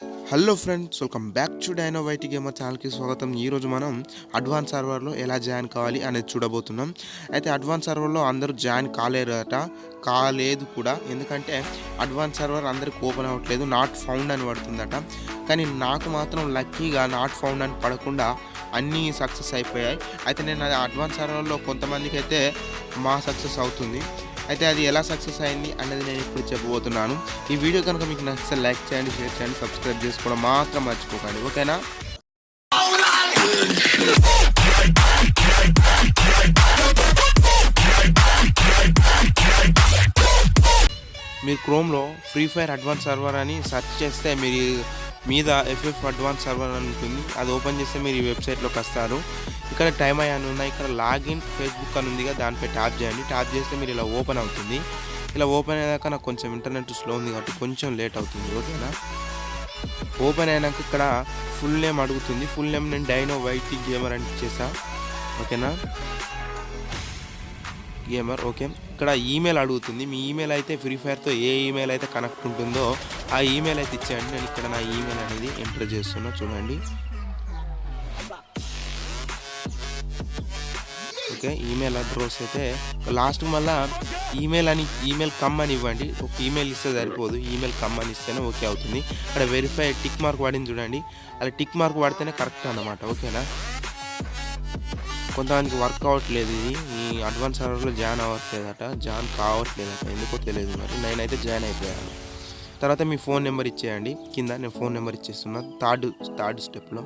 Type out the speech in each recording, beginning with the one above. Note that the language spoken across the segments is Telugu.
Hello friends, welcome back to Dino YT Gamer ఛానల్కి స్వాగతం. ఈరోజు మనం అడ్వాన్స్ సర్వర్లో ఎలా జాయిన్ కావాలి అనేది చూడబోతున్నాం. అయితే అడ్వాన్స్ సర్వర్లో అందరూ జాయిన్ కాలేదు కూడా. ఎందుకంటే అడ్వాన్స్ సర్వర్ అందరికి ఓపెన్ అవ్వట్లేదు, నాట్ ఫౌండ్ అని పడుతుందట. కానీ నాకు మాత్రం లక్కీగా నాట్ ఫౌండ్ అని పడకుండా అన్నీ సక్సెస్ అయిపోయాయి. అయితే నేను అది అడ్వాన్స్ సర్వర్లో కొంతమందికి అయితే సక్సెస్ అవుతుంది. అయితే అది ఎలా సక్సెస్ అయింది అనేది నేను ఇప్పుడు చెప్పబోతున్నాను. ఈ వీడియో కనుక మీకు నచ్చితే లైక్ చేయండి, షేర్ చేయండి, సబ్స్క్రైబ్ చేసుకోవడం మాత్రం మర్చిపోకండి, ఓకేనా? మీరు క్రోమ్లో ఫ్రీ ఫైర్ అడ్వాన్స్ సర్వర్ అని సెర్చ్ చేస్తే మీరు మీద ఎఫ్ఎఫ్ అడ్వాన్స్ సర్వర్ అని ఉంటుంది. అది ఓపెన్ చేస్తే మీరు ఈ వెబ్సైట్లోకి వస్తారు. ఇక్కడ టైమ్ అయ్యాను ఉన్నాయి, ఇక్కడ లాగిన్ ఫేస్బుక్ అని ఉందిగా, దానిపై ట్యాప్ చేయండి. ట్యాప్ చేస్తే మీరు ఇలా ఓపెన్ అవుతుంది. ఇలా ఓపెన్ అయ్యాక నాకు కొంచెం ఇంటర్నెట్ స్లో ఉంది కాబట్టి కొంచెం లేట్ అవుతుంది, ఓకేనా? ఓపెన్ అయినాక ఇక్కడ ఫుల్ నేమ్ అడుగుతుంది. ఫుల్ నేమ్ నేను డైనో వైటీ గేమర్ అని ఇచ్చేసా, ఓకేనా? Gamer, okay. ఇక్కడ ఈమెయిల్ అడుగుతుంది. మీ ఈమెయిల్ అయితే ఫ్రీ ఫైర్తో ఏ ఈమెయిల్ అయితే కనెక్ట్ ఉంటుందో ఆ ఈమెయిల్ అయితే ఇచ్చేయండి. నేను ఇక్కడ నా ఈమెయిల్ అనేది ఎంటర్ చేస్తున్నా, చూడండి. ఓకే, ఈమెయిల్ అడ్రస్ అయితే లాస్ట్ మళ్ళీ ఈమెయిల్ కమ్ అని ఇవ్వండి. ఒక ఈమెయిల్ ఇస్తే సరిపోదు, ఈమెయిల్ కమ్ అని ఇస్తేనే ఓకే అవుతుంది. ఇక్కడ వెరిఫై టిక్ మార్క్ పడింది చూడండి, అలా టిక్ మార్క్ పడితేనే కరెక్ట్ అన్నమాట, ఓకేనా? కొంతమందికి వర్క్ అవ్వట్లేదు, ఇది ఈ అడ్వాన్స్ సర్వర్లో జాయిన్ కావట్లేదట, ఎందుకో తెలియదు. మరి నేనైతే జాయిన్ అయిపోయాను. తర్వాత మీ ఫోన్ నెంబర్ ఇచ్చేయండి. కింద నేను ఫోన్ నెంబర్ ఇచ్చేస్తున్నా థర్డ్ స్టెప్లో.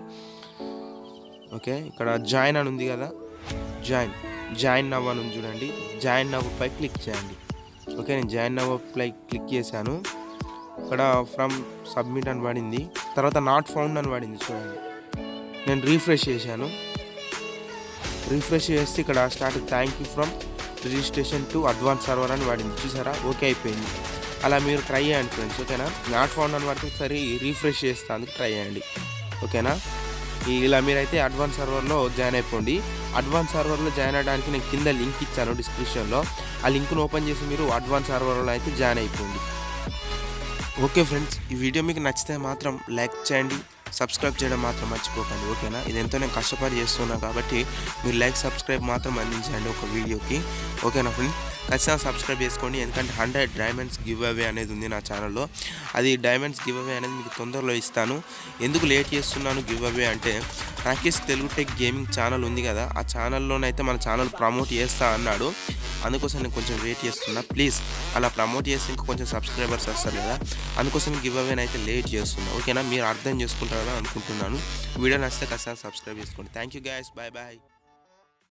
ఓకే, ఇక్కడ జాయిన్ అని ఉంది కదా, జాయిన్ నవ్ అని ఉంది చూడండి. జాయిన్ నవ్ పై క్లిక్ చేయండి. ఓకే, నేను జాయిన్ నవ్ పై క్లిక్ చేశాను. ఇక్కడ ఫ్రమ్ సబ్మిట్ అని పడింది. తర్వాత నాట్ ఫౌండ్ అని పడింది చూడండి. నేను రీఫ్రెష్ చేశాను. రీఫ్రెష్ చేస్తే ఇక్కడ start thank you from registration to advance server అని పడింది, చూసారా? ఓకే అయిపోయింది. అలా మీరు ట్రై చేయండి ఫ్రెండ్స్, ఓకేనా? నాట్ ఫౌండ్ అని పడితే ఒకసారి రీఫ్రెష్ చేస్తే అందుకు ట్రై చేయండి, ఓకేనా? ఇలా మీరైతే అడ్వాన్స్ సర్వర్లో జాయిన్ అయిపోండి. అడ్వాన్స్ సర్వర్లో జాయిన్ అవ్వడానికి నేను కింద లింక్ ఇచ్చాను డిస్క్రిప్షన్లో. ఆ లింక్ను ఓపెన్ చేసి మీరు అడ్వాన్స్ సర్వర్లో అయితే జాయిన్ అయిపోండి. ఓకే ఫ్రెండ్స్, ఈ వీడియో మీకు నచ్చితే మాత్రం లైక్ చేయండి, సబ్స్క్రైబ్ చేయడం మాత్రం మర్చిపోకండి, ఓకేనా? ఇదెంతో నేను కష్టపడి చేస్తున్నా కాబట్టి మీరు లైక్ సబ్స్క్రైబ్ మాత్రం అందించండి ఒక వీడియోకి, ఓకేనా ఫ్రెండ్స్? ఖచ్చితంగా సబ్స్క్రైబ్ చేసుకోండి, ఎందుకంటే 100 డైమండ్స్ గివ్ అవే అనేది ఉంది నా ఛానల్లో. అది డైమండ్స్ గివ్ అవే అనేది మీకు తొందరలో ఇస్తాను. ఎందుకు లేట్ చేస్తున్నాను గివ్ అవే అంటే, Rakesh Telugu tech gaming channel ఉంది కదా, ఆ ఛానల్లోనైతే మన ఛానల్ ప్రమోట్ చేస్తా అన్నాడు. అందుకోసం నేను కొంచెం వెయిట్ చేస్తున్నా. ప్లీజ్ అలా ప్రమోట్ చేస్తే ఇంకా కొంచెం సబ్స్క్రైబర్స్ వస్తారు కదా, అందుకోసం గివ్ అవేని అయితే లేట్ చేస్తున్నా, ఓకేనా? మీరు అర్థం చేసుకుంటారని అనుకుంటున్నాను. వీడియో నచ్చితే ఖచ్చితంగా సబ్స్క్రైబ్ చేసుకోండి. Thank you guys, bye bye.